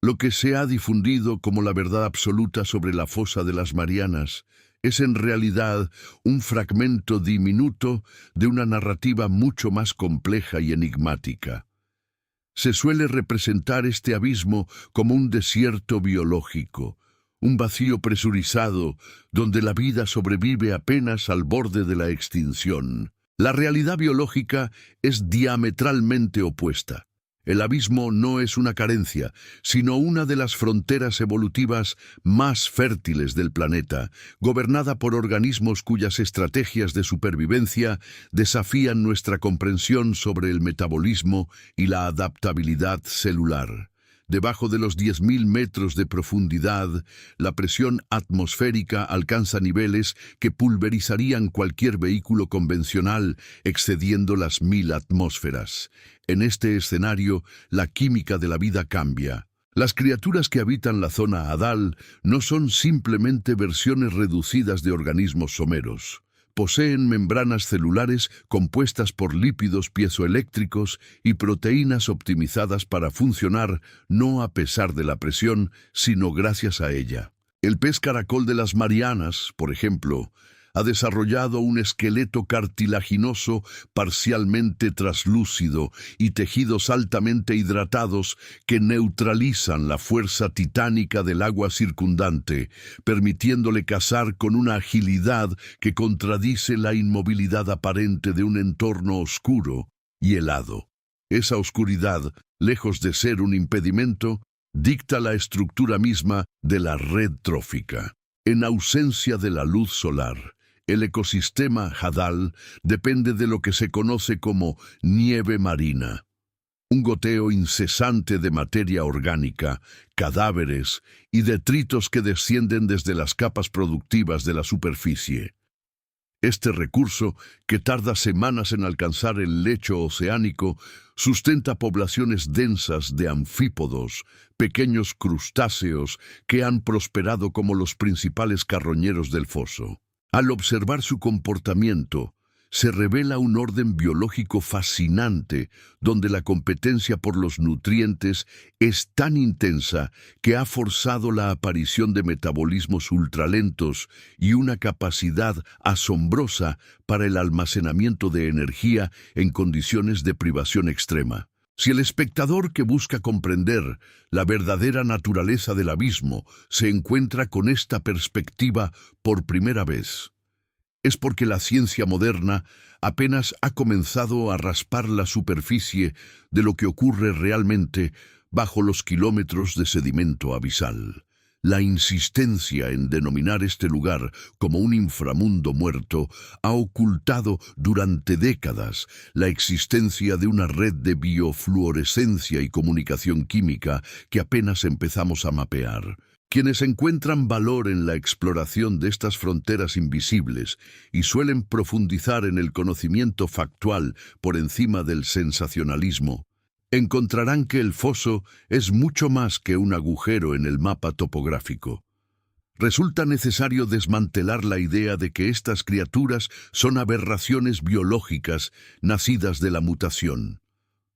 Lo que se ha difundido como la verdad absoluta sobre la fosa de las Marianas es en realidad un fragmento diminuto de una narrativa mucho más compleja y enigmática. Se suele representar este abismo como un desierto biológico, un vacío presurizado donde la vida sobrevive apenas al borde de la extinción. La realidad biológica es diametralmente opuesta. El abismo no es una carencia, sino una de las fronteras evolutivas más fértiles del planeta, gobernada por organismos cuyas estrategias de supervivencia desafían nuestra comprensión sobre el metabolismo y la adaptabilidad celular. Debajo de los 10.000 metros de profundidad, la presión atmosférica alcanza niveles que pulverizarían cualquier vehículo convencional, excediendo las 1.000 atmósferas. En este escenario, la química de la vida cambia. Las criaturas que habitan la zona hadal no son simplemente versiones reducidas de organismos someros. Poseen membranas celulares compuestas por lípidos piezoeléctricos y proteínas optimizadas para funcionar no a pesar de la presión, sino gracias a ella. El pez caracol de las Marianas, por ejemplo, ha desarrollado un esqueleto cartilaginoso parcialmente traslúcido y tejidos altamente hidratados que neutralizan la fuerza titánica del agua circundante, permitiéndole cazar con una agilidad que contradice la inmovilidad aparente de un entorno oscuro y helado. Esa oscuridad, lejos de ser un impedimento, dicta la estructura misma de la red trófica. En ausencia de la luz solar, el ecosistema hadal depende de lo que se conoce como nieve marina, un goteo incesante de materia orgánica, cadáveres y detritos que descienden desde las capas productivas de la superficie. Este recurso, que tarda semanas en alcanzar el lecho oceánico, sustenta poblaciones densas de anfípodos, pequeños crustáceos que han prosperado como los principales carroñeros del foso. Al observar su comportamiento, se revela un orden biológico fascinante donde la competencia por los nutrientes es tan intensa que ha forzado la aparición de metabolismos ultralentos y una capacidad asombrosa para el almacenamiento de energía en condiciones de privación extrema. Si el espectador que busca comprender la verdadera naturaleza del abismo se encuentra con esta perspectiva por primera vez, es porque la ciencia moderna apenas ha comenzado a raspar la superficie de lo que ocurre realmente bajo los kilómetros de sedimento abisal. La insistencia en denominar este lugar como un inframundo muerto ha ocultado durante décadas la existencia de una red de biofluorescencia y comunicación química que apenas empezamos a mapear. Quienes encuentran valor en la exploración de estas fronteras invisibles y suelen profundizar en el conocimiento factual por encima del sensacionalismo, encontrarán que el foso es mucho más que un agujero en el mapa topográfico. Resulta necesario desmantelar la idea de que estas criaturas son aberraciones biológicas nacidas de la mutación.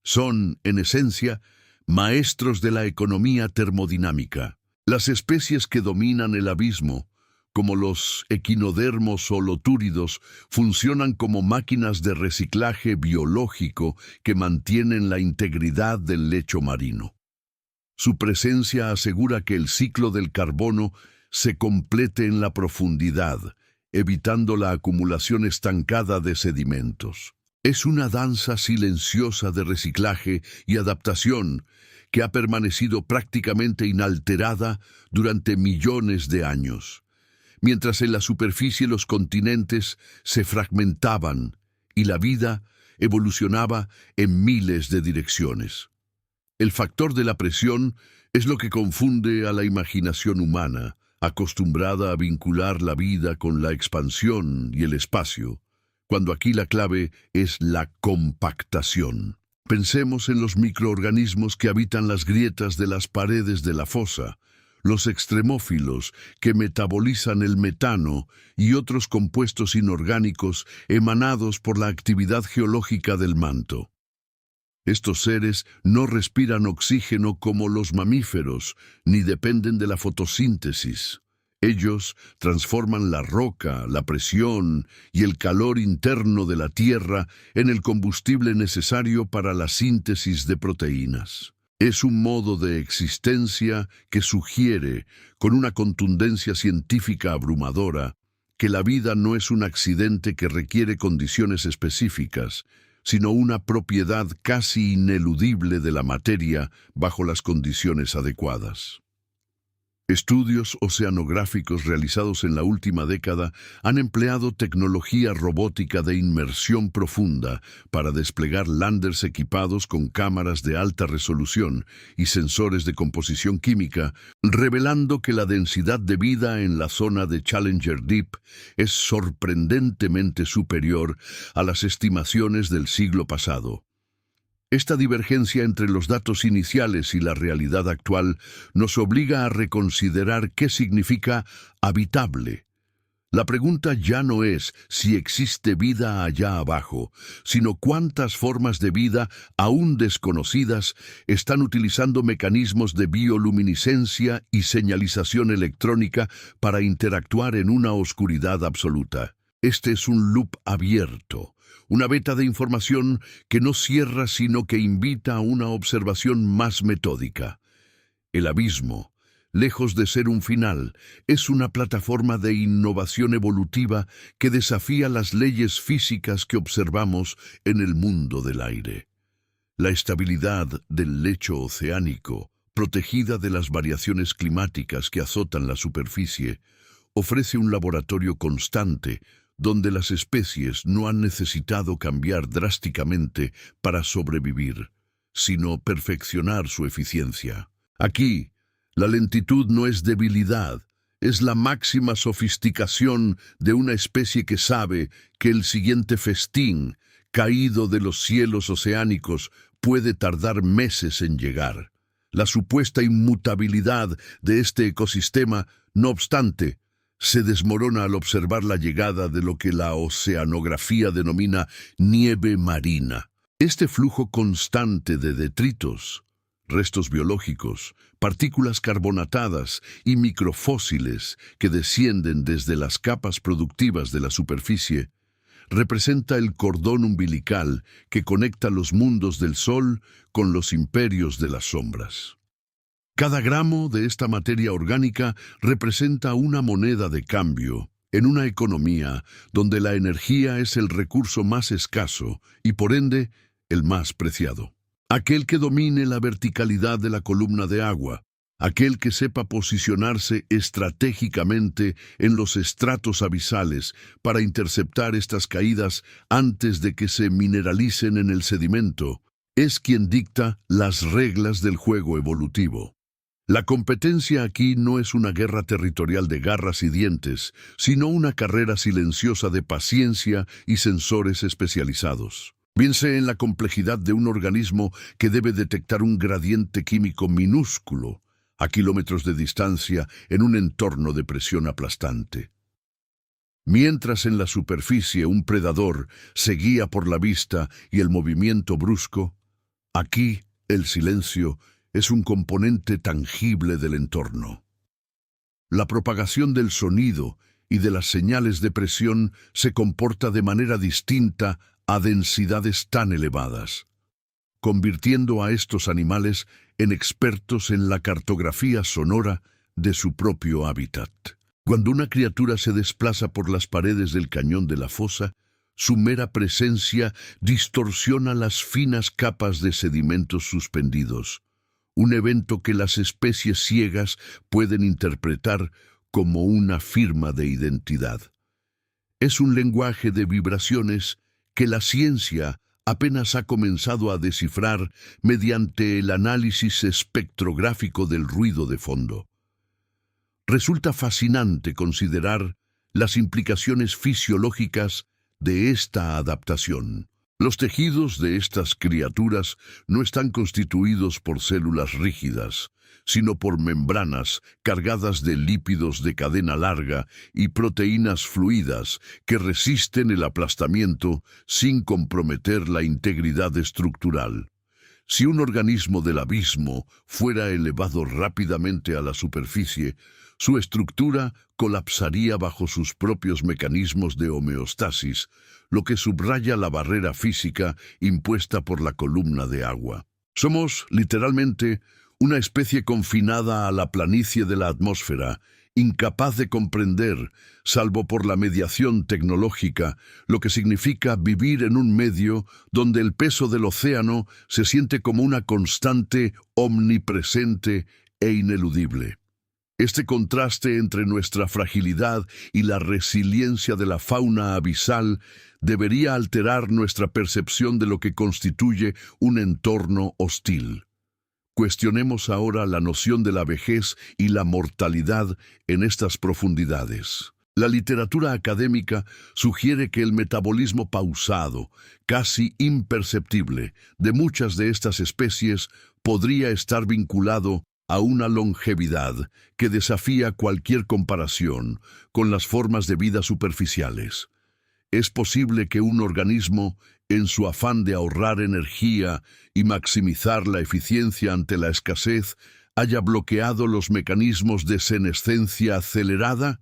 Son, en esencia, maestros de la economía termodinámica. Las especies que dominan el abismo, como los equinodermos o lotúridos, funcionan como máquinas de reciclaje biológico que mantienen la integridad del lecho marino. Su presencia asegura que el ciclo del carbono se complete en la profundidad, evitando la acumulación estancada de sedimentos. Es una danza silenciosa de reciclaje y adaptación que ha permanecido prácticamente inalterada durante millones de años, mientras en la superficie los continentes se fragmentaban y la vida evolucionaba en miles de direcciones. El factor de la presión es lo que confunde a la imaginación humana, acostumbrada a vincular la vida con la expansión y el espacio, cuando aquí la clave es la compactación. Pensemos en los microorganismos que habitan las grietas de las paredes de la fosa, los extremófilos que metabolizan el metano y otros compuestos inorgánicos emanados por la actividad geológica del manto. Estos seres no respiran oxígeno como los mamíferos, ni dependen de la fotosíntesis. Ellos transforman la roca, la presión y el calor interno de la Tierra en el combustible necesario para la síntesis de proteínas. Es un modo de existencia que sugiere, con una contundencia científica abrumadora, que la vida no es un accidente que requiere condiciones específicas, sino una propiedad casi ineludible de la materia bajo las condiciones adecuadas. Estudios oceanográficos realizados en la última década han empleado tecnología robótica de inmersión profunda para desplegar landers equipados con cámaras de alta resolución y sensores de composición química, revelando que la densidad de vida en la zona de Challenger Deep es sorprendentemente superior a las estimaciones del siglo pasado. Esta divergencia entre los datos iniciales y la realidad actual nos obliga a reconsiderar qué significa habitable. La pregunta ya no es si existe vida allá abajo, sino cuántas formas de vida aún desconocidas están utilizando mecanismos de bioluminiscencia y señalización electrónica para interactuar en una oscuridad absoluta. Este es un loop abierto. Una veta de información que no cierra sino que invita a una observación más metódica. El abismo, lejos de ser un final, es una plataforma de innovación evolutiva que desafía las leyes físicas que observamos en el mundo del aire. La estabilidad del lecho oceánico, protegida de las variaciones climáticas que azotan la superficie, ofrece un laboratorio constante donde las especies no han necesitado cambiar drásticamente para sobrevivir, sino perfeccionar su eficiencia. Aquí, la lentitud no es debilidad, es la máxima sofisticación de una especie que sabe que el siguiente festín, caído de los cielos oceánicos, puede tardar meses en llegar. La supuesta inmutabilidad de este ecosistema, no obstante, se desmorona al observar la llegada de lo que la oceanografía denomina nieve marina. Este flujo constante de detritos, restos biológicos, partículas carbonatadas y microfósiles que descienden desde las capas productivas de la superficie, representa el cordón umbilical que conecta los mundos del Sol con los imperios de las sombras. Cada gramo de esta materia orgánica representa una moneda de cambio en una economía donde la energía es el recurso más escaso y, por ende, el más preciado. Aquel que domine la verticalidad de la columna de agua, aquel que sepa posicionarse estratégicamente en los estratos abisales para interceptar estas caídas antes de que se mineralicen en el sedimento, es quien dicta las reglas del juego evolutivo. La competencia aquí no es una guerra territorial de garras y dientes, sino una carrera silenciosa de paciencia y sensores especializados. Piense en la complejidad de un organismo que debe detectar un gradiente químico minúsculo, a kilómetros de distancia, en un entorno de presión aplastante. Mientras en la superficie un predador se guía por la vista y el movimiento brusco, aquí el silencio es un componente tangible del entorno. La propagación del sonido y de las señales de presión se comporta de manera distinta a densidades tan elevadas, convirtiendo a estos animales en expertos en la cartografía sonora de su propio hábitat. Cuando una criatura se desplaza por las paredes del cañón de la fosa, su mera presencia distorsiona las finas capas de sedimentos suspendidos, un evento que las especies ciegas pueden interpretar como una firma de identidad. Es un lenguaje de vibraciones que la ciencia apenas ha comenzado a descifrar mediante el análisis espectrográfico del ruido de fondo. Resulta fascinante considerar las implicaciones fisiológicas de esta adaptación. Los tejidos de estas criaturas no están constituidos por células rígidas, sino por membranas cargadas de lípidos de cadena larga y proteínas fluidas que resisten el aplastamiento sin comprometer la integridad estructural. Si un organismo del abismo fuera elevado rápidamente a la superficie, su estructura colapsaría bajo sus propios mecanismos de homeostasis, lo que subraya la barrera física impuesta por la columna de agua. Somos, literalmente, una especie confinada a la planicie de la atmósfera, incapaz de comprender, salvo por la mediación tecnológica, lo que significa vivir en un medio donde el peso del océano se siente como una constante omnipresente e ineludible. Este contraste entre nuestra fragilidad y la resiliencia de la fauna abisal debería alterar nuestra percepción de lo que constituye un entorno hostil. Cuestionemos ahora la noción de la vejez y la mortalidad en estas profundidades. La literatura académica sugiere que el metabolismo pausado, casi imperceptible, de muchas de estas especies podría estar vinculado a una longevidad que desafía cualquier comparación con las formas de vida superficiales. Es posible que un organismo, en su afán de ahorrar energía y maximizar la eficiencia ante la escasez, haya bloqueado los mecanismos de senescencia acelerada.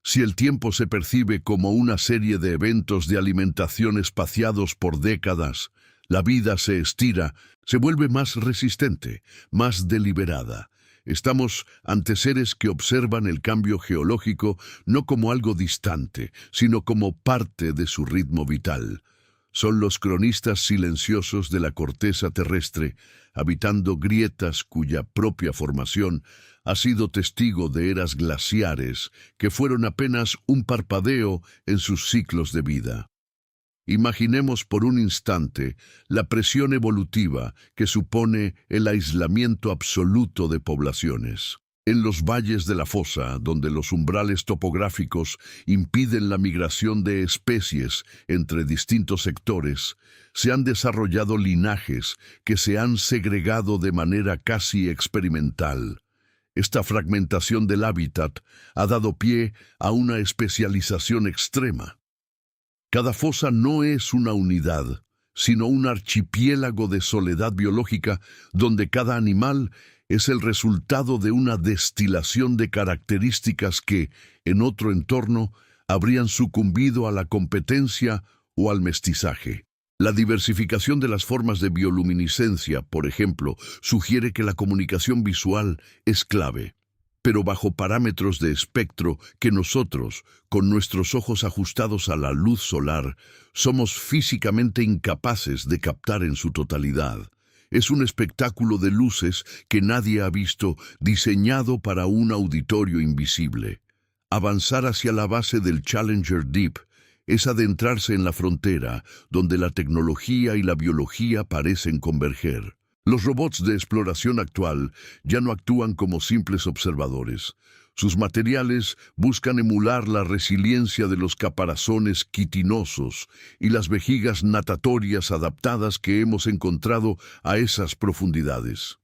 Si el tiempo se percibe como una serie de eventos de alimentación espaciados por décadas, la vida se estira, se vuelve más resistente, más deliberada. Estamos ante seres que observan el cambio geológico no como algo distante, sino como parte de su ritmo vital. Son los cronistas silenciosos de la corteza terrestre, habitando grietas cuya propia formación ha sido testigo de eras glaciares que fueron apenas un parpadeo en sus ciclos de vida. Imaginemos por un instante la presión evolutiva que supone el aislamiento absoluto de poblaciones. En los valles de la fosa, donde los umbrales topográficos impiden la migración de especies entre distintos sectores, se han desarrollado linajes que se han segregado de manera casi experimental. Esta fragmentación del hábitat ha dado pie a una especialización extrema. Cada fosa no es una unidad, sino un archipiélago de soledad biológica donde cada animal es el resultado de una destilación de características que, en otro entorno, habrían sucumbido a la competencia o al mestizaje. La diversificación de las formas de bioluminiscencia, por ejemplo, sugiere que la comunicación visual es clave, pero bajo parámetros de espectro que nosotros, con nuestros ojos ajustados a la luz solar, somos físicamente incapaces de captar en su totalidad. Es un espectáculo de luces que nadie ha visto, diseñado para un auditorio invisible. Avanzar hacia la base del Challenger Deep es adentrarse en la frontera, donde la tecnología y la biología parecen converger. Los robots de exploración actual ya no actúan como simples observadores. Sus materiales buscan emular la resiliencia de los caparazones quitinosos y las vejigas natatorias adaptadas que hemos encontrado a esas profundidades.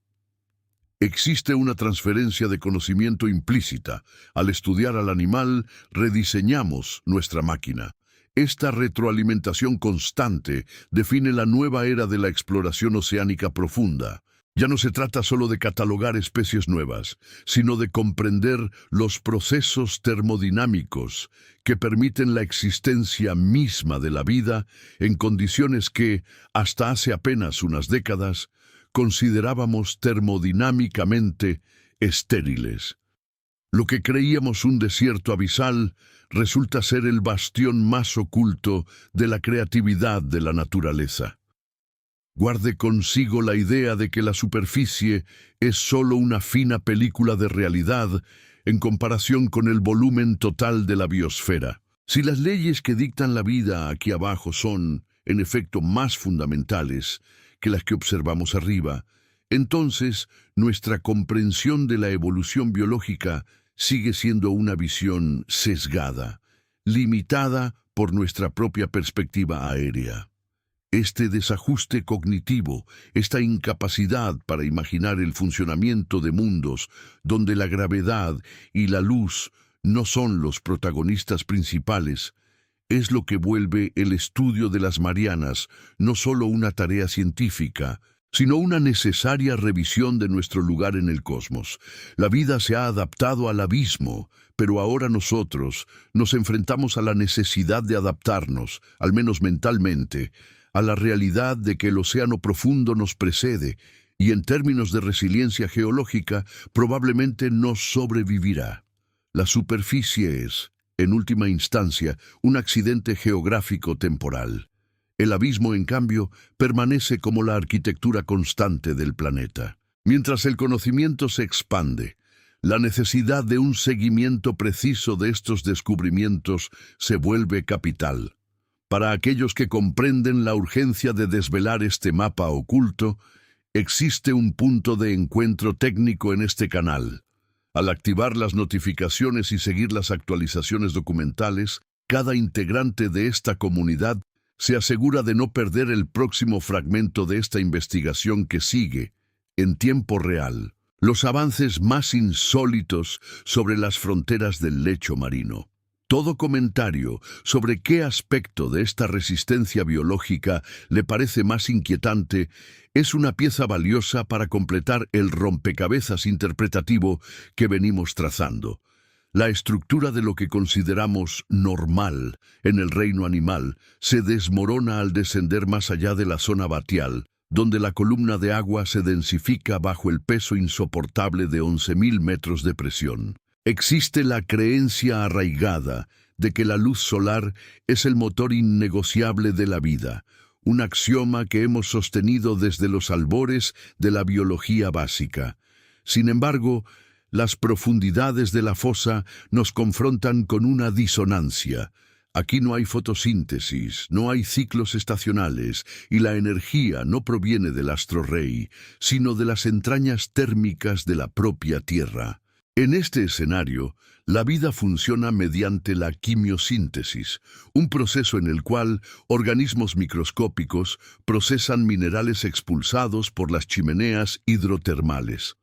Existe una transferencia de conocimiento implícita. Al estudiar al animal, rediseñamos nuestra máquina. Esta retroalimentación constante define la nueva era de la exploración oceánica profunda. Ya no se trata solo de catalogar especies nuevas, sino de comprender los procesos termodinámicos que permiten la existencia misma de la vida en condiciones que, hasta hace apenas unas décadas, considerábamos termodinámicamente estériles. Lo que creíamos un desierto abisal resulta ser el bastión más oculto de la creatividad de la naturaleza. Guarde consigo la idea de que la superficie es solo una fina película de realidad en comparación con el volumen total de la biosfera. Si las leyes que dictan la vida aquí abajo son, en efecto, más fundamentales que las que observamos arriba, entonces nuestra comprensión de la evolución biológica sigue siendo una visión sesgada, limitada por nuestra propia perspectiva aérea. Este desajuste cognitivo, esta incapacidad para imaginar el funcionamiento de mundos donde la gravedad y la luz no son los protagonistas principales, es lo que vuelve el estudio de las Marianas no solo una tarea científica, sino una necesaria revisión de nuestro lugar en el cosmos. La vida se ha adaptado al abismo, pero ahora nosotros nos enfrentamos a la necesidad de adaptarnos, al menos mentalmente, a la realidad de que el océano profundo nos precede y en términos de resiliencia geológica probablemente no sobrevivirá. La superficie es, en última instancia, un accidente geográfico temporal. El abismo, en cambio, permanece como la arquitectura constante del planeta. Mientras el conocimiento se expande, la necesidad de un seguimiento preciso de estos descubrimientos se vuelve capital. Para aquellos que comprenden la urgencia de desvelar este mapa oculto, existe un punto de encuentro técnico en este canal. Al activar las notificaciones y seguir las actualizaciones documentales, cada integrante de esta comunidad se asegura de no perder el próximo fragmento de esta investigación que sigue, en tiempo real, los avances más insólitos sobre las fronteras del lecho marino. Todo comentario sobre qué aspecto de esta resistencia biológica le parece más inquietante es una pieza valiosa para completar el rompecabezas interpretativo que venimos trazando. La estructura de lo que consideramos normal en el reino animal se desmorona al descender más allá de la zona batial, donde la columna de agua se densifica bajo el peso insoportable de 11.000 metros de presión. Existe la creencia arraigada de que la luz solar es el motor innegociable de la vida, un axioma que hemos sostenido desde los albores de la biología básica. Sin embargo, las profundidades de la fosa nos confrontan con una disonancia. Aquí no hay fotosíntesis, no hay ciclos estacionales y la energía no proviene del astro rey, sino de las entrañas térmicas de la propia Tierra. En este escenario, la vida funciona mediante la quimiosíntesis, un proceso en el cual organismos microscópicos procesan minerales expulsados por las chimeneas hidrotermales.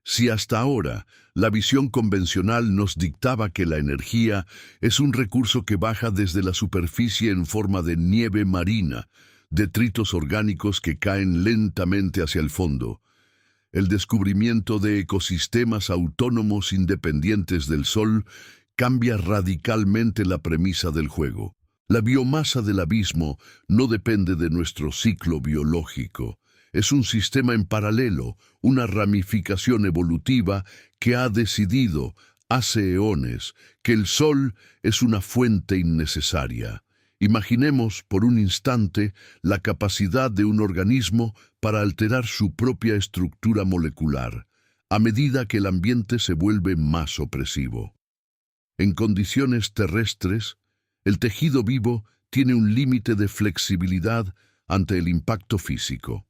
Si hasta ahora la visión convencional nos dictaba que la energía es un recurso que baja desde la superficie en forma de nieve marina, detritos orgánicos que caen lentamente hacia el fondo, el descubrimiento de ecosistemas autónomos independientes del Sol cambia radicalmente la premisa del juego. La biomasa del abismo no depende de nuestro ciclo biológico. Es un sistema en paralelo, una ramificación evolutiva que ha decidido, hace eones, que el Sol es una fuente innecesaria. Imaginemos por un instante la capacidad de un organismo para alterar su propia estructura molecular, a medida que el ambiente se vuelve más opresivo. En condiciones terrestres, el tejido vivo tiene un límite de flexibilidad ante el impacto físico.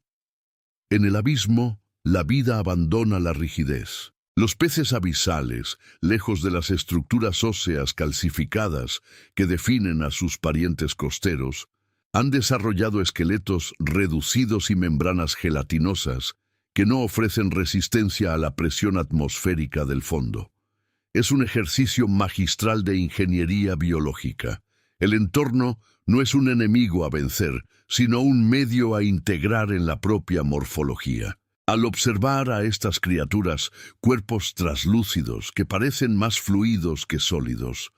En el abismo, la vida abandona la rigidez. Los peces abisales, lejos de las estructuras óseas calcificadas que definen a sus parientes costeros, han desarrollado esqueletos reducidos y membranas gelatinosas que no ofrecen resistencia a la presión atmosférica del fondo. Es un ejercicio magistral de ingeniería biológica. El entorno no es un enemigo a vencer, sino un medio a integrar en la propia morfología. Al observar a estas criaturas, cuerpos traslúcidos que parecen más fluidos que sólidos,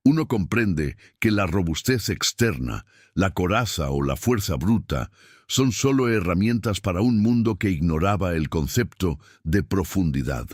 uno comprende que la robustez externa, la coraza o la fuerza bruta son solo herramientas para un mundo que ignoraba el concepto de profundidad.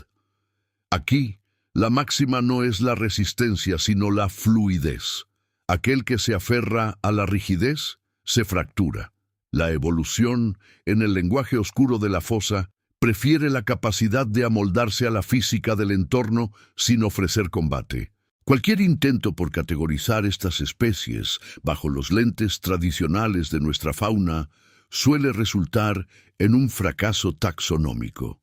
Aquí, la máxima no es la resistencia, sino la fluidez. Aquel que se aferra a la rigidez se fractura. La evolución, en el lenguaje oscuro de la fosa, prefiere la capacidad de amoldarse a la física del entorno sin ofrecer combate. Cualquier intento por categorizar estas especies bajo los lentes tradicionales de nuestra fauna suele resultar en un fracaso taxonómico.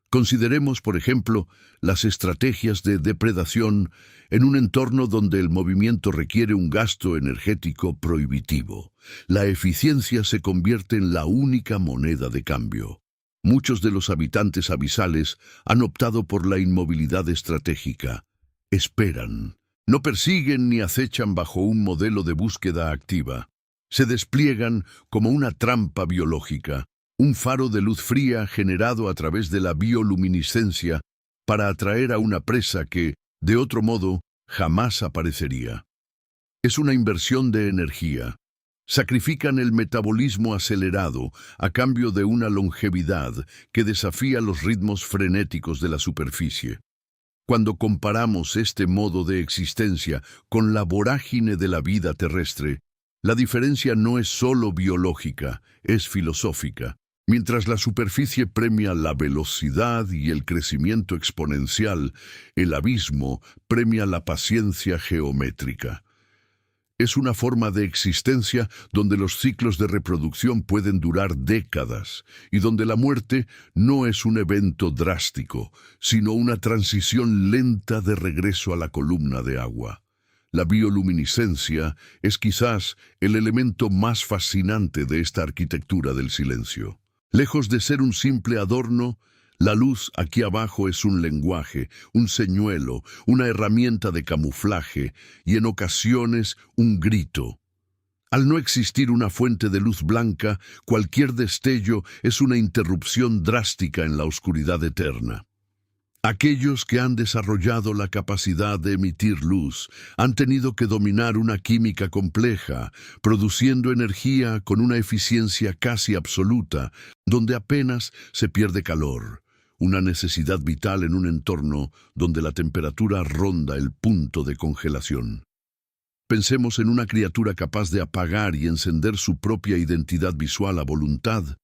Consideremos, por ejemplo, las estrategias de depredación en un entorno donde el movimiento requiere un gasto energético prohibitivo. La eficiencia se convierte en la única moneda de cambio. Muchos de los habitantes abisales han optado por la inmovilidad estratégica. Esperan. No persiguen ni acechan bajo un modelo de búsqueda activa. Se despliegan como una trampa biológica, un faro de luz fría generado a través de la bioluminiscencia para atraer a una presa que, de otro modo, jamás aparecería. Es una inversión de energía. Sacrifican el metabolismo acelerado a cambio de una longevidad que desafía los ritmos frenéticos de la superficie. Cuando comparamos este modo de existencia con la vorágine de la vida terrestre, la diferencia no es solo biológica, es filosófica. Mientras la superficie premia la velocidad y el crecimiento exponencial, el abismo premia la paciencia geométrica. Es una forma de existencia donde los ciclos de reproducción pueden durar décadas y donde la muerte no es un evento drástico, sino una transición lenta de regreso a la columna de agua. La bioluminiscencia es quizás el elemento más fascinante de esta arquitectura del silencio. Lejos de ser un simple adorno, la luz aquí abajo es un lenguaje, un señuelo, una herramienta de camuflaje y en ocasiones un grito. Al no existir una fuente de luz blanca, cualquier destello es una interrupción drástica en la oscuridad eterna. Aquellos que han desarrollado la capacidad de emitir luz han tenido que dominar una química compleja, produciendo energía con una eficiencia casi absoluta, donde apenas se pierde calor. Una necesidad vital en un entorno donde la temperatura ronda el punto de congelación. Pensemos en una criatura capaz de apagar y encender su propia identidad visual a voluntad,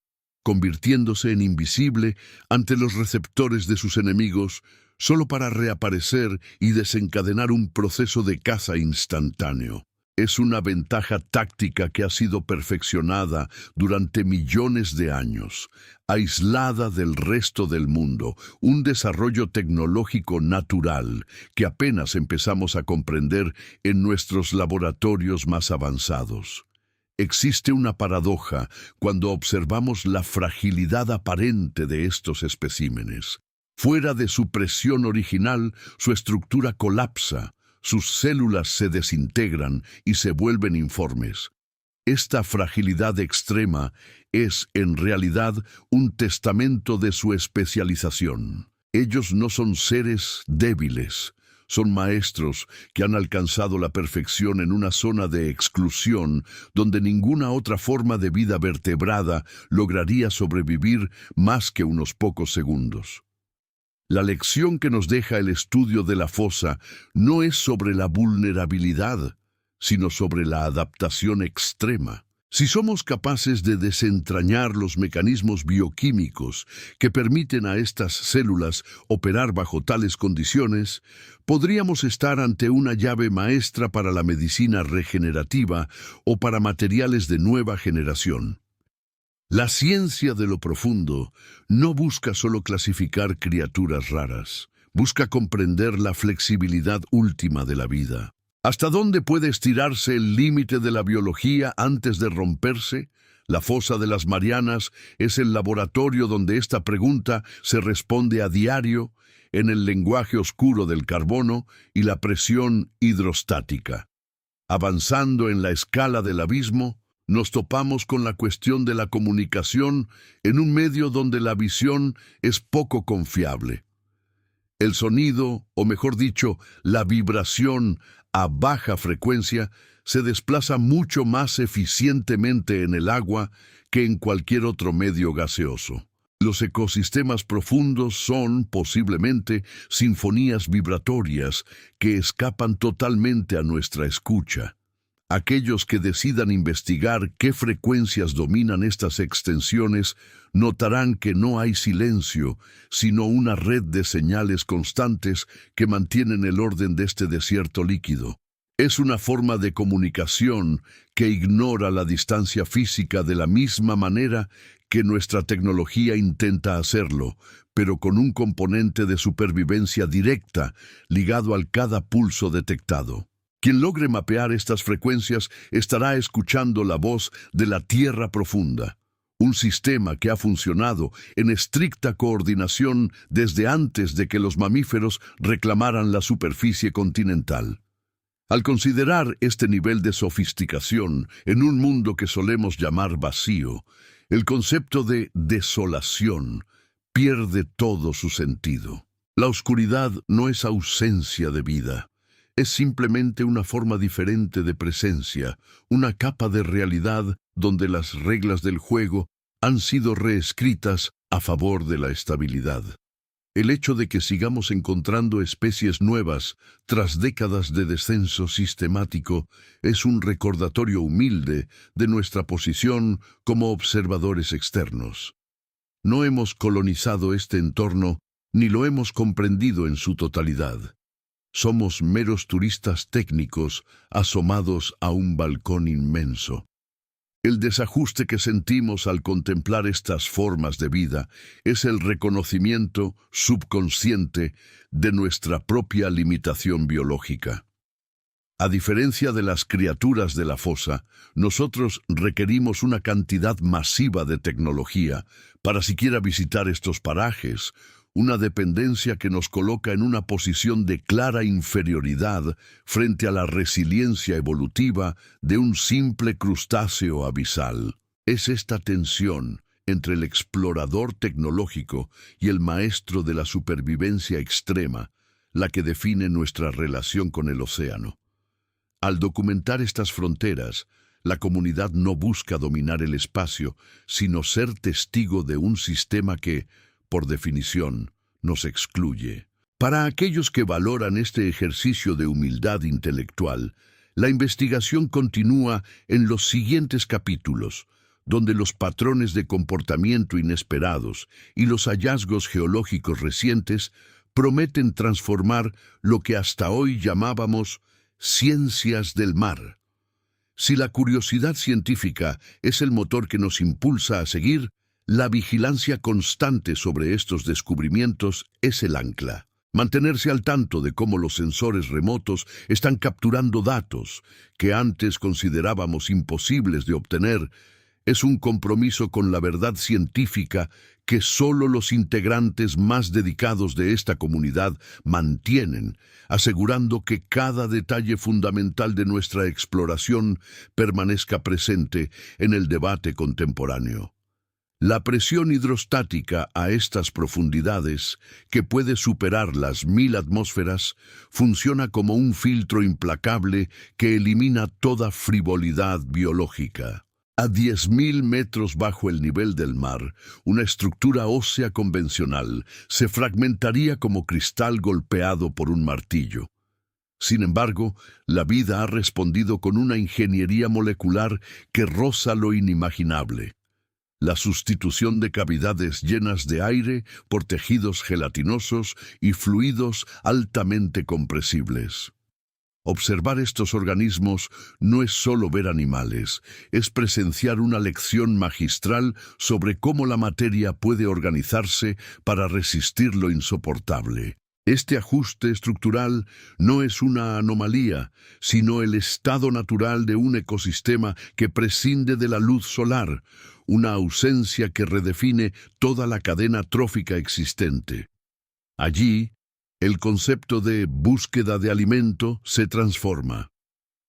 convirtiéndose en invisible ante los receptores de sus enemigos, solo para reaparecer y desencadenar un proceso de caza instantáneo. Es una ventaja táctica que ha sido perfeccionada durante millones de años, aislada del resto del mundo, un desarrollo tecnológico natural que apenas empezamos a comprender en nuestros laboratorios más avanzados. Existe una paradoja cuando observamos la fragilidad aparente de estos especímenes. Fuera de su presión original, su estructura colapsa. Sus células se desintegran y se vuelven informes. Esta fragilidad extrema es, en realidad, un testamento de su especialización. Ellos no son seres débiles, son maestros que han alcanzado la perfección en una zona de exclusión donde ninguna otra forma de vida vertebrada lograría sobrevivir más que unos pocos segundos. La lección que nos deja el estudio de la fosa no es sobre la vulnerabilidad, sino sobre la adaptación extrema. Si somos capaces de desentrañar los mecanismos bioquímicos que permiten a estas células operar bajo tales condiciones, podríamos estar ante una llave maestra para la medicina regenerativa o para materiales de nueva generación. La ciencia de lo profundo no busca solo clasificar criaturas raras, busca comprender la flexibilidad última de la vida. ¿Hasta dónde puede estirarse el límite de la biología antes de romperse? La fosa de las Marianas es el laboratorio donde esta pregunta se responde a diario en el lenguaje oscuro del carbono y la presión hidrostática. Avanzando en la escala del abismo, nos topamos con la cuestión de la comunicación en un medio donde la visión es poco confiable. El sonido, o mejor dicho, la vibración a baja frecuencia, se desplaza mucho más eficientemente en el agua que en cualquier otro medio gaseoso. Los ecosistemas profundos son, posiblemente, sinfonías vibratorias que escapan totalmente a nuestra escucha. Aquellos que decidan investigar qué frecuencias dominan estas extensiones notarán que no hay silencio, sino una red de señales constantes que mantienen el orden de este desierto líquido. Es una forma de comunicación que ignora la distancia física de la misma manera que nuestra tecnología intenta hacerlo, pero con un componente de supervivencia directa ligado al cada pulso detectado. Quien logre mapear estas frecuencias estará escuchando la voz de la Tierra profunda, un sistema que ha funcionado en estricta coordinación desde antes de que los mamíferos reclamaran la superficie continental. Al considerar este nivel de sofisticación en un mundo que solemos llamar vacío, El concepto de desolación pierde todo su sentido. La oscuridad no es ausencia de vida, es simplemente una forma diferente de presencia, una capa de realidad donde las reglas del juego han sido reescritas a favor de la estabilidad. El hecho de que sigamos encontrando especies nuevas tras décadas de descenso sistemático es un recordatorio humilde de nuestra posición como observadores externos. No hemos colonizado este entorno ni lo hemos comprendido en su totalidad. Somos meros turistas técnicos asomados a un balcón inmenso. El desajuste que sentimos al contemplar estas formas de vida es el reconocimiento subconsciente de nuestra propia limitación biológica. A diferencia de las criaturas de la fosa, nosotros requerimos una cantidad masiva de tecnología para siquiera visitar estos parajes, una dependencia que nos coloca en una posición de clara inferioridad frente a la resiliencia evolutiva de un simple crustáceo abisal. Es esta tensión entre el explorador tecnológico y el maestro de la supervivencia extrema la que define nuestra relación con el océano. Al documentar estas fronteras, la comunidad no busca dominar el espacio, sino ser testigo de un sistema que, por definición, nos excluye. Para aquellos que valoran este ejercicio de humildad intelectual, la investigación continúa en los siguientes capítulos, donde los patrones de comportamiento inesperados y los hallazgos geológicos recientes prometen transformar lo que hasta hoy llamábamos ciencias del mar. Si la curiosidad científica es el motor que nos impulsa a seguir, la vigilancia constante sobre estos descubrimientos es el ancla. Mantenerse al tanto de cómo los sensores remotos están capturando datos que antes considerábamos imposibles de obtener es un compromiso con la verdad científica que solo los integrantes más dedicados de esta comunidad mantienen, asegurando que cada detalle fundamental de nuestra exploración permanezca presente en el debate contemporáneo. La presión hidrostática a estas profundidades, que puede superar las 1000 atmósferas, funciona como un filtro implacable que elimina toda frivolidad biológica. A 10.000 metros bajo el nivel del mar, una estructura ósea convencional se fragmentaría como cristal golpeado por un martillo. Sin embargo, la vida ha respondido con una ingeniería molecular que roza lo inimaginable. La sustitución de cavidades llenas de aire por tejidos gelatinosos y fluidos altamente compresibles. Observar estos organismos no es solo ver animales, es presenciar una lección magistral sobre cómo la materia puede organizarse para resistir lo insoportable. Este ajuste estructural no es una anomalía, sino el estado natural de un ecosistema que prescinde de la luz solar, una ausencia que redefine toda la cadena trófica existente. Allí, el concepto de búsqueda de alimento se transforma.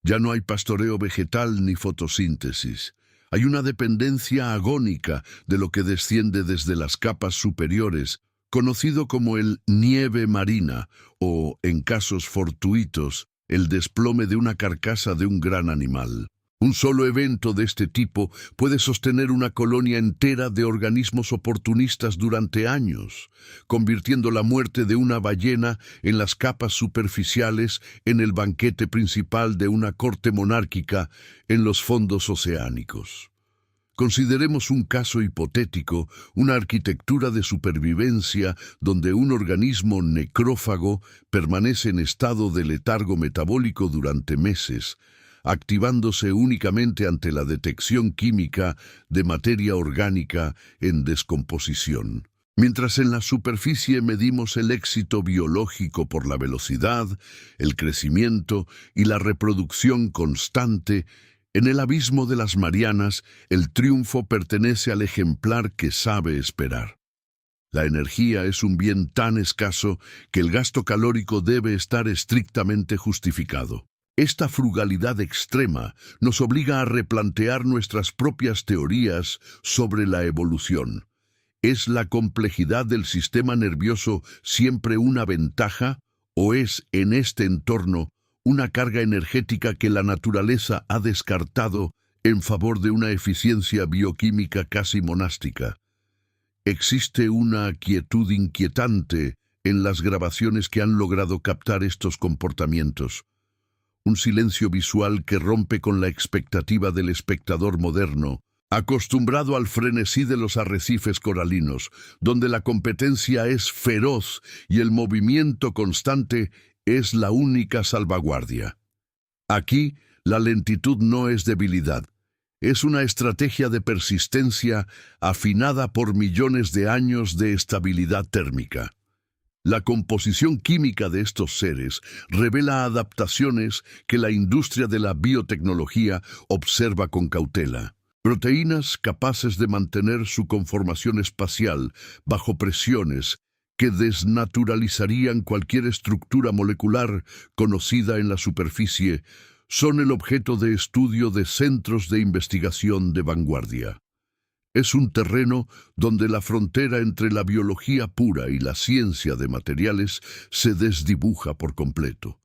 Ya no hay pastoreo vegetal ni fotosíntesis. Hay una dependencia agónica de lo que desciende desde las capas superiores, conocido como el nieve marina o, en casos fortuitos, el desplome de una carcasa de un gran animal. Un solo evento de este tipo puede sostener una colonia entera de organismos oportunistas durante años, convirtiendo la muerte de una ballena en las capas superficiales en el banquete principal de una corte monárquica en los fondos oceánicos. Consideremos un caso hipotético, una arquitectura de supervivencia donde un organismo necrófago permanece en estado de letargo metabólico durante meses, activándose únicamente ante la detección química de materia orgánica en descomposición. Mientras en la superficie medimos el éxito biológico por la velocidad, el crecimiento y la reproducción constante, en el abismo de las Marianas, el triunfo pertenece al ejemplar que sabe esperar. La energía es un bien tan escaso que el gasto calórico debe estar estrictamente justificado. Esta frugalidad extrema nos obliga a replantear nuestras propias teorías sobre la evolución. ¿Es la complejidad del sistema nervioso siempre una ventaja o es, en este entorno, una carga energética que la naturaleza ha descartado en favor de una eficiencia bioquímica casi monástica? Existe una quietud inquietante en las grabaciones que han logrado captar estos comportamientos. Un silencio visual que rompe con la expectativa del espectador moderno, acostumbrado al frenesí de los arrecifes coralinos, donde la competencia es feroz y el movimiento constante es la única salvaguardia. Aquí, la lentitud no es debilidad. Es una estrategia de persistencia afinada por millones de años de estabilidad térmica. La composición química de estos seres revela adaptaciones que la industria de la biotecnología observa con cautela. Proteínas capaces de mantener su conformación espacial bajo presiones que desnaturalizarían cualquier estructura molecular conocida en la superficie son el objeto de estudio de centros de investigación de vanguardia. Es un terreno donde la frontera entre la biología pura y la ciencia de materiales se desdibuja por completo.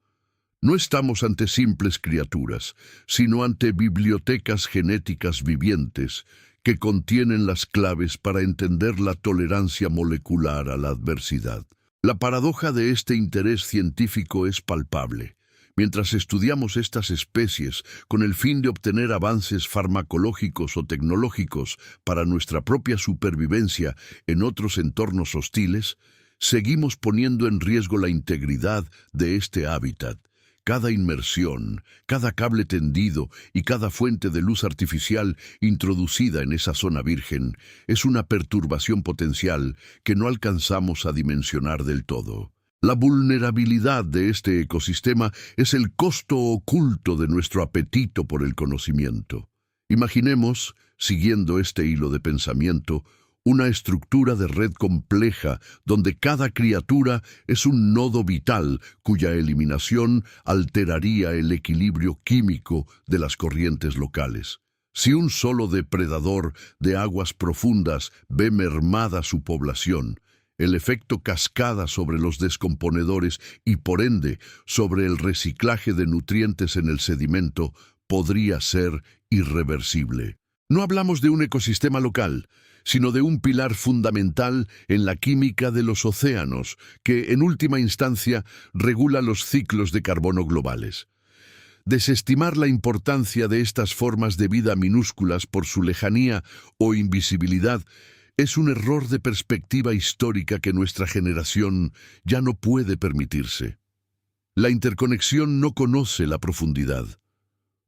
No estamos ante simples criaturas, sino ante bibliotecas genéticas vivientes que contienen las claves para entender la tolerancia molecular a la adversidad. La paradoja de este interés científico es palpable. Mientras estudiamos estas especies con el fin de obtener avances farmacológicos o tecnológicos para nuestra propia supervivencia en otros entornos hostiles, seguimos poniendo en riesgo la integridad de este hábitat. Cada inmersión, cada cable tendido y cada fuente de luz artificial introducida en esa zona virgen es una perturbación potencial que no alcanzamos a dimensionar del todo. La vulnerabilidad de este ecosistema es el costo oculto de nuestro apetito por el conocimiento. Imaginemos, siguiendo este hilo de pensamiento, una estructura de red compleja donde cada criatura es un nodo vital cuya eliminación alteraría el equilibrio químico de las corrientes locales. Si un solo depredador de aguas profundas ve mermada su población, el efecto cascada sobre los descomponedores y por ende sobre el reciclaje de nutrientes en el sedimento podría ser irreversible. No hablamos de un ecosistema local, sino de un pilar fundamental en la química de los océanos, que en última instancia regula los ciclos de carbono globales. Desestimar la importancia de estas formas de vida minúsculas por su lejanía o invisibilidad es un error de perspectiva histórica que nuestra generación ya no puede permitirse. La interconexión no conoce la profundidad.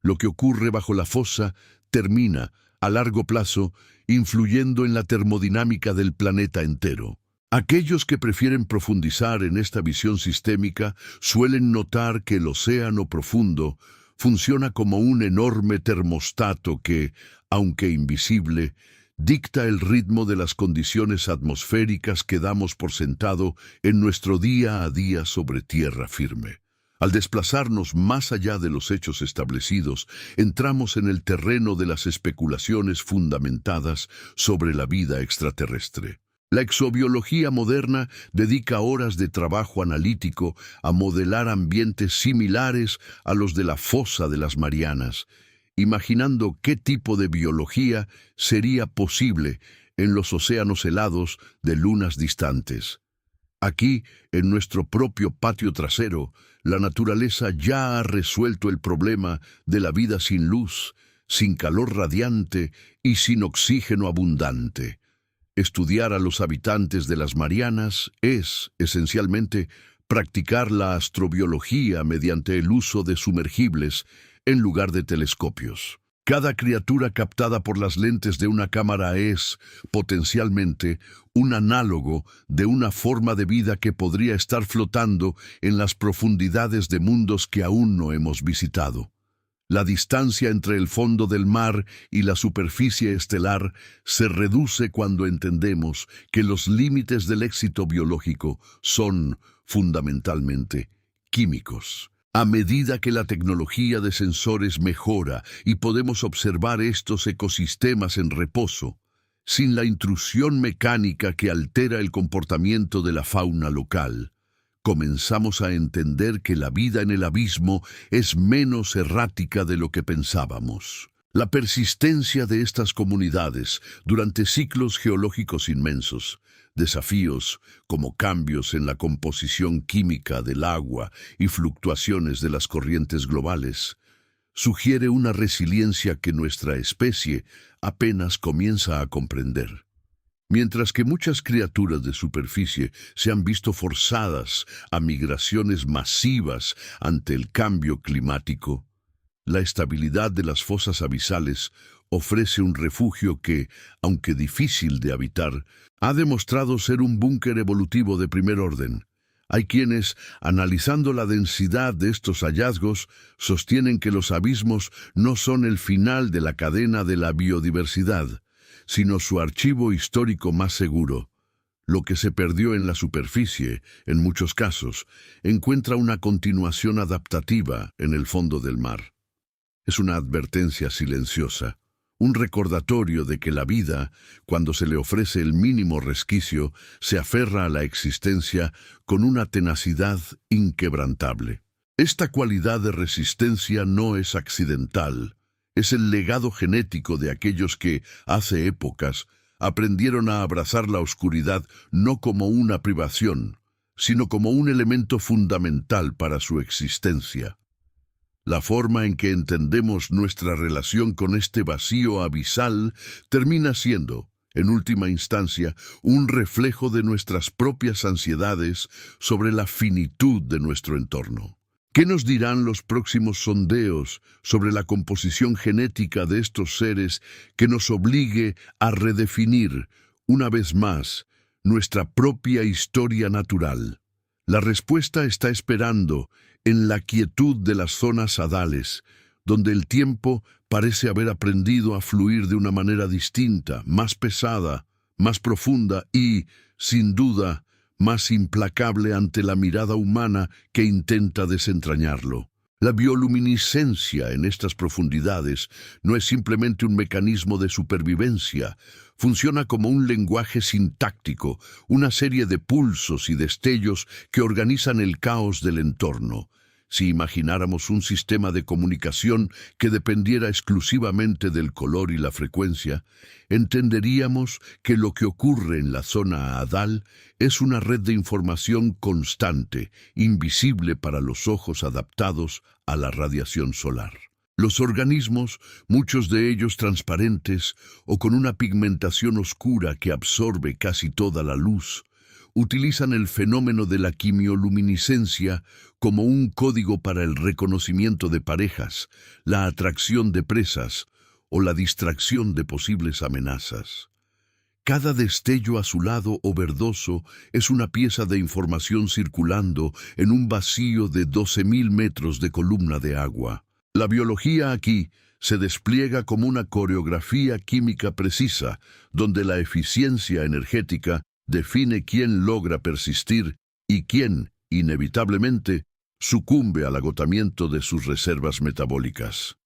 Lo que ocurre bajo la fosa termina, a largo plazo, influyendo en la termodinámica del planeta entero. Aquellos que prefieren profundizar en esta visión sistémica suelen notar que el océano profundo funciona como un enorme termostato que, aunque invisible, dicta el ritmo de las condiciones atmosféricas que damos por sentado en nuestro día a día sobre tierra firme. Al desplazarnos más allá de los hechos establecidos, entramos en el terreno de las especulaciones fundamentadas sobre la vida extraterrestre. La exobiología moderna dedica horas de trabajo analítico a modelar ambientes similares a los de la fosa de las Marianas, imaginando qué tipo de biología sería posible en los océanos helados de lunas distantes. Aquí, en nuestro propio patio trasero, la naturaleza ya ha resuelto el problema de la vida sin luz, sin calor radiante y sin oxígeno abundante. Estudiar a los habitantes de las Marianas es, esencialmente, practicar la astrobiología mediante el uso de sumergibles en lugar de telescopios. Cada criatura captada por las lentes de una cámara es, potencialmente, un análogo de una forma de vida que podría estar flotando en las profundidades de mundos que aún no hemos visitado. La distancia entre el fondo del mar y la superficie estelar se reduce cuando entendemos que los límites del éxito biológico son, fundamentalmente, químicos. A medida que la tecnología de sensores mejora y podemos observar estos ecosistemas en reposo, sin la intrusión mecánica que altera el comportamiento de la fauna local, comenzamos a entender que la vida en el abismo es menos errática de lo que pensábamos. La persistencia de estas comunidades durante ciclos geológicos inmensos, desafíos como cambios en la composición química del agua y fluctuaciones de las corrientes globales, sugiere una resiliencia que nuestra especie apenas comienza a comprender. Mientras que muchas criaturas de superficie se han visto forzadas a migraciones masivas ante el cambio climático, la estabilidad de las fosas abisales ofrece un refugio que, aunque difícil de habitar, ha demostrado ser un búnker evolutivo de primer orden. Hay quienes, analizando la densidad de estos hallazgos, sostienen que los abismos no son el final de la cadena de la biodiversidad, sino su archivo histórico más seguro. Lo que se perdió en la superficie, en muchos casos, encuentra una continuación adaptativa en el fondo del mar. Es una advertencia silenciosa, un recordatorio de que la vida, cuando se le ofrece el mínimo resquicio, se aferra a la existencia con una tenacidad inquebrantable. Esta cualidad de resistencia no es accidental, es el legado genético de aquellos que, hace épocas, aprendieron a abrazar la oscuridad no como una privación, sino como un elemento fundamental para su existencia. La forma en que entendemos nuestra relación con este vacío abisal termina siendo, en última instancia, un reflejo de nuestras propias ansiedades sobre la finitud de nuestro entorno. ¿Qué nos dirán los próximos sondeos sobre la composición genética de estos seres que nos obligue a redefinir, una vez más, nuestra propia historia natural? La respuesta está esperando en la quietud de las zonas hadales, donde el tiempo parece haber aprendido a fluir de una manera distinta, más pesada, más profunda y, sin duda, más implacable ante la mirada humana que intenta desentrañarlo. La bioluminiscencia en estas profundidades no es simplemente un mecanismo de supervivencia, funciona como un lenguaje sintáctico, una serie de pulsos y destellos que organizan el caos del entorno. Si imagináramos un sistema de comunicación que dependiera exclusivamente del color y la frecuencia, entenderíamos que lo que ocurre en la zona hadal es una red de información constante, invisible para los ojos adaptados a la radiación solar. Los organismos, muchos de ellos transparentes o con una pigmentación oscura que absorbe casi toda la luz, utilizan el fenómeno de la quimioluminiscencia como un código para el reconocimiento de parejas, la atracción de presas o la distracción de posibles amenazas. Cada destello azulado o verdoso es una pieza de información circulando en un vacío de 12.000 metros de columna de agua. La biología aquí se despliega como una coreografía química precisa, donde la eficiencia energética define quién logra persistir y quién, inevitablemente, sucumbe al agotamiento de sus reservas metabólicas.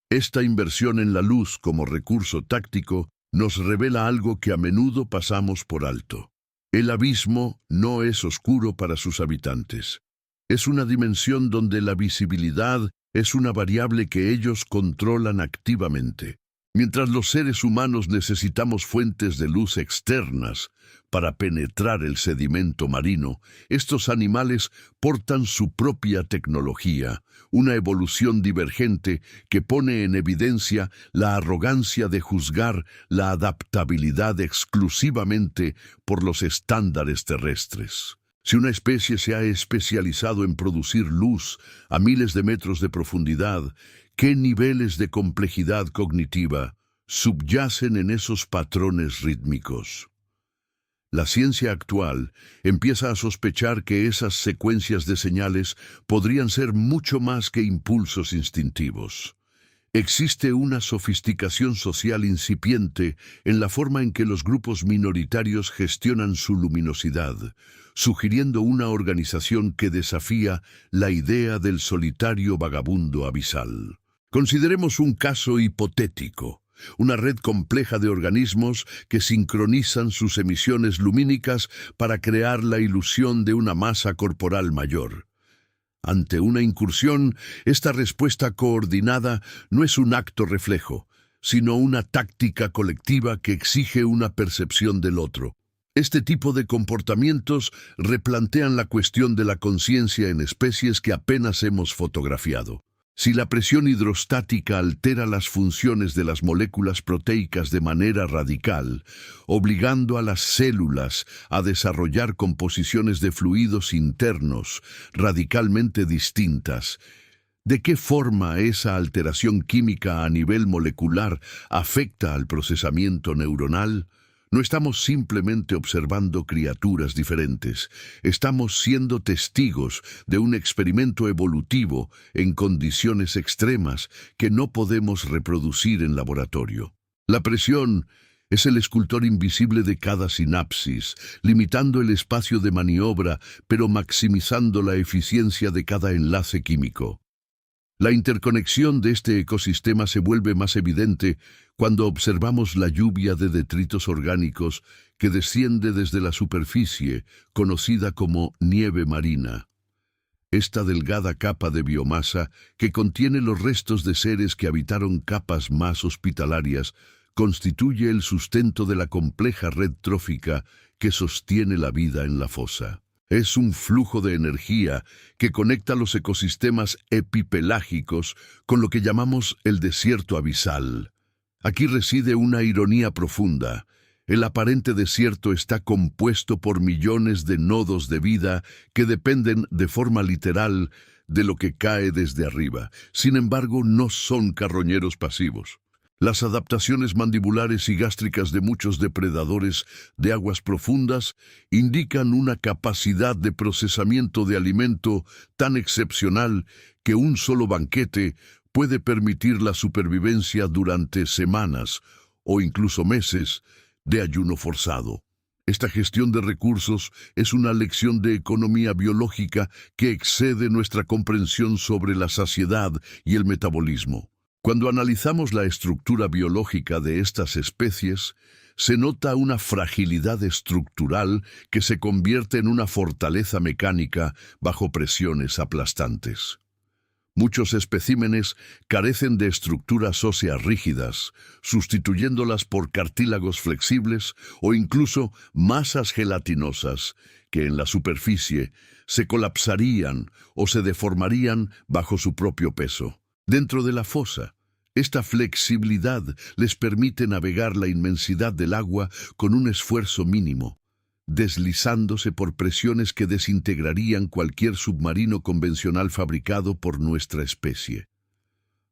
Esta inversión en la luz como recurso táctico nos revela algo que a menudo pasamos por alto. El abismo no es oscuro para sus habitantes. Es una dimensión donde la visibilidad es una variable que ellos controlan activamente. Mientras los seres humanos necesitamos fuentes de luz externas para penetrar el sedimento marino, estos animales portan su propia tecnología, una evolución divergente que pone en evidencia la arrogancia de juzgar la adaptabilidad exclusivamente por los estándares terrestres. Si una especie se ha especializado en producir luz a miles de metros de profundidad, ¿qué niveles de complejidad cognitiva subyacen en esos patrones rítmicos? La ciencia actual empieza a sospechar que esas secuencias de señales podrían ser mucho más que impulsos instintivos. Existe una sofisticación social incipiente en la forma en que los grupos minoritarios gestionan su luminosidad, sugiriendo una organización que desafía la idea del solitario vagabundo abisal. Consideremos un caso hipotético: una red compleja de organismos que sincronizan sus emisiones lumínicas para crear la ilusión de una masa corporal mayor. Ante una incursión, esta respuesta coordinada no es un acto reflejo, sino una táctica colectiva que exige una percepción del otro. Este tipo de comportamientos replantean la cuestión de la conciencia en especies que apenas hemos fotografiado. Si la presión hidrostática altera las funciones de las moléculas proteicas de manera radical, obligando a las células a desarrollar composiciones de fluidos internos radicalmente distintas, ¿de qué forma esa alteración química a nivel molecular afecta al procesamiento neuronal? No estamos simplemente observando criaturas diferentes, estamos siendo testigos de un experimento evolutivo en condiciones extremas que no podemos reproducir en laboratorio. La presión es el escultor invisible de cada sinapsis, limitando el espacio de maniobra, pero maximizando la eficiencia de cada enlace químico. La interconexión de este ecosistema se vuelve más evidente cuando observamos la lluvia de detritos orgánicos que desciende desde la superficie, conocida como nieve marina. Esta delgada capa de biomasa, que contiene los restos de seres que habitaron capas más hospitalarias, constituye el sustento de la compleja red trófica que sostiene la vida en la fosa. Es un flujo de energía que conecta los ecosistemas epipelágicos con lo que llamamos el desierto abisal. Aquí reside una ironía profunda. El aparente desierto está compuesto por millones de nodos de vida que dependen de forma literal de lo que cae desde arriba. Sin embargo, no son carroñeros pasivos. Las adaptaciones mandibulares y gástricas de muchos depredadores de aguas profundas indican una capacidad de procesamiento de alimento tan excepcional que un solo banquete puede permitir la supervivencia durante semanas o incluso meses de ayuno forzado. Esta gestión de recursos es una lección de economía biológica que excede nuestra comprensión sobre la saciedad y el metabolismo. Cuando analizamos la estructura biológica de estas especies, se nota una fragilidad estructural que se convierte en una fortaleza mecánica bajo presiones aplastantes. Muchos especímenes carecen de estructuras óseas rígidas, sustituyéndolas por cartílagos flexibles o incluso masas gelatinosas que en la superficie se colapsarían o se deformarían bajo su propio peso. Dentro de la fosa, esta flexibilidad les permite navegar la inmensidad del agua con un esfuerzo mínimo, deslizándose por presiones que desintegrarían cualquier submarino convencional fabricado por nuestra especie.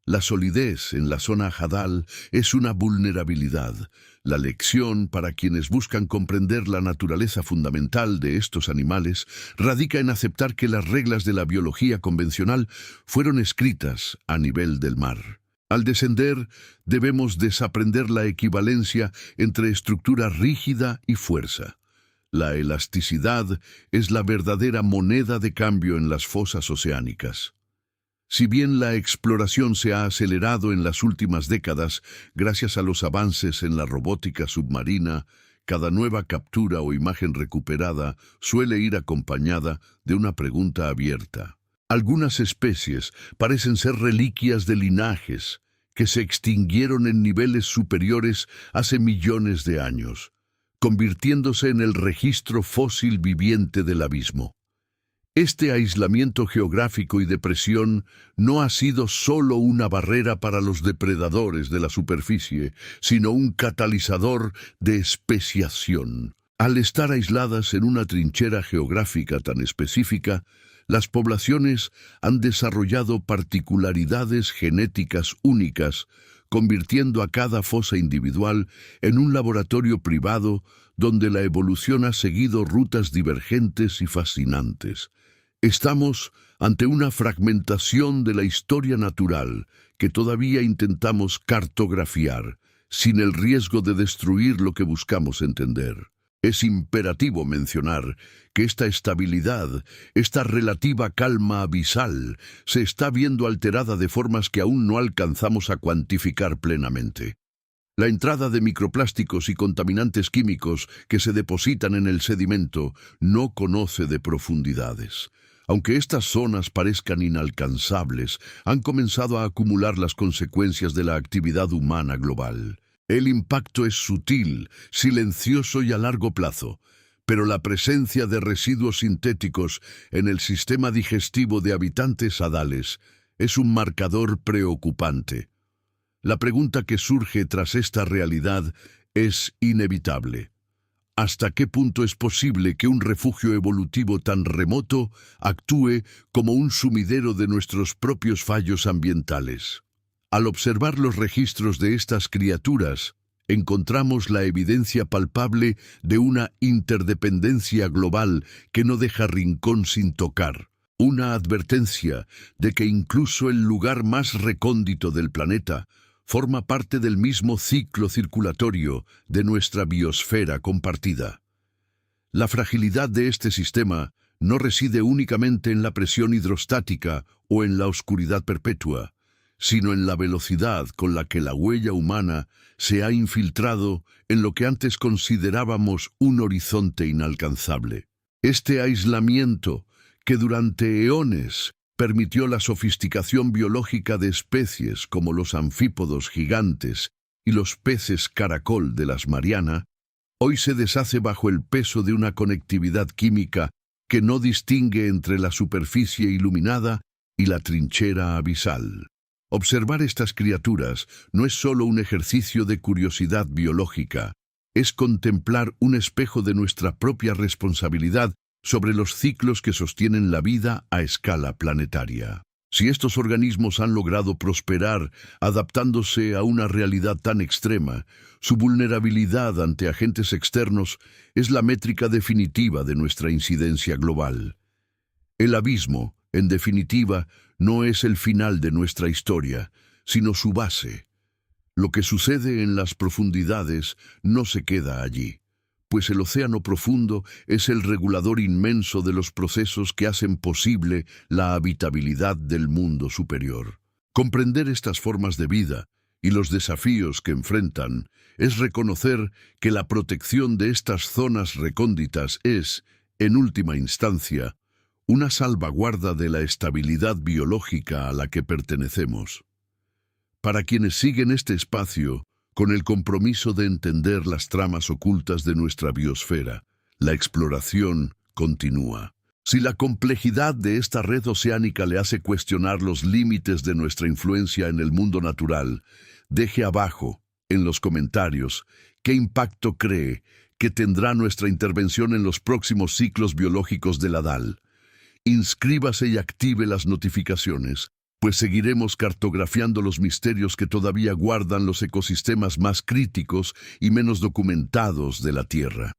La solidez en la zona hadal es una vulnerabilidad. La lección para quienes buscan comprender la naturaleza fundamental de estos animales radica en aceptar que las reglas de la biología convencional fueron escritas a nivel del mar. Al descender, debemos desaprender la equivalencia entre estructura rígida y fuerza. La elasticidad es la verdadera moneda de cambio en las fosas oceánicas. Si bien la exploración se ha acelerado en las últimas décadas gracias a los avances en la robótica submarina, cada nueva captura o imagen recuperada suele ir acompañada de una pregunta abierta. Algunas especies parecen ser reliquias de linajes que se extinguieron en niveles superiores hace millones de años, convirtiéndose en el registro fósil viviente del abismo. Este aislamiento geográfico y de presión no ha sido solo una barrera para los depredadores de la superficie, sino un catalizador de especiación. Al estar aisladas en una trinchera geográfica tan específica, las poblaciones han desarrollado particularidades genéticas únicas, convirtiendo a cada fosa individual en un laboratorio privado donde la evolución ha seguido rutas divergentes y fascinantes. Estamos ante una fragmentación de la historia natural que todavía intentamos cartografiar, sin el riesgo de destruir lo que buscamos entender. Es imperativo mencionar que esta estabilidad, esta relativa calma abisal, se está viendo alterada de formas que aún no alcanzamos a cuantificar plenamente. La entrada de microplásticos y contaminantes químicos que se depositan en el sedimento no conoce de profundidades. Aunque estas zonas parezcan inalcanzables, han comenzado a acumular las consecuencias de la actividad humana global. El impacto es sutil, silencioso y a largo plazo, pero la presencia de residuos sintéticos en el sistema digestivo de habitantes hadales es un marcador preocupante. La pregunta que surge tras esta realidad es inevitable. ¿Hasta qué punto es posible que un refugio evolutivo tan remoto actúe como un sumidero de nuestros propios fallos ambientales? Al observar los registros de estas criaturas, encontramos la evidencia palpable de una interdependencia global que no deja rincón sin tocar. Una advertencia de que incluso el lugar más recóndito del planeta forma parte del mismo ciclo circulatorio de nuestra biosfera compartida. La fragilidad de este sistema no reside únicamente en la presión hidrostática o en la oscuridad perpetua, sino en la velocidad con la que la huella humana se ha infiltrado en lo que antes considerábamos un horizonte inalcanzable. Este aislamiento, que durante eones permitió la sofisticación biológica de especies como los anfípodos gigantes y los peces caracol de las Mariana, hoy se deshace bajo el peso de una conectividad química que no distingue entre la superficie iluminada y la trinchera abisal. Observar estas criaturas no es solo un ejercicio de curiosidad biológica, es contemplar un espejo de nuestra propia responsabilidad sobre los ciclos que sostienen la vida a escala planetaria. Si estos organismos han logrado prosperar adaptándose a una realidad tan extrema, su vulnerabilidad ante agentes externos es la métrica definitiva de nuestra incidencia global. El abismo, en definitiva, no es el final de nuestra historia, sino su base. Lo que sucede en las profundidades no se queda allí, pues el océano profundo es el regulador inmenso de los procesos que hacen posible la habitabilidad del mundo superior. Comprender estas formas de vida y los desafíos que enfrentan es reconocer que la protección de estas zonas recónditas es, en última instancia, una salvaguarda de la estabilidad biológica a la que pertenecemos. Para quienes siguen este espacio, con el compromiso de entender las tramas ocultas de nuestra biosfera, la exploración continúa. Si la complejidad de esta red oceánica le hace cuestionar los límites de nuestra influencia en el mundo natural, deje abajo, en los comentarios, qué impacto cree que tendrá nuestra intervención en los próximos ciclos biológicos del Hadal. Inscríbase y active las notificaciones, pues seguiremos cartografiando los misterios que todavía guardan los ecosistemas más críticos y menos documentados de la Tierra.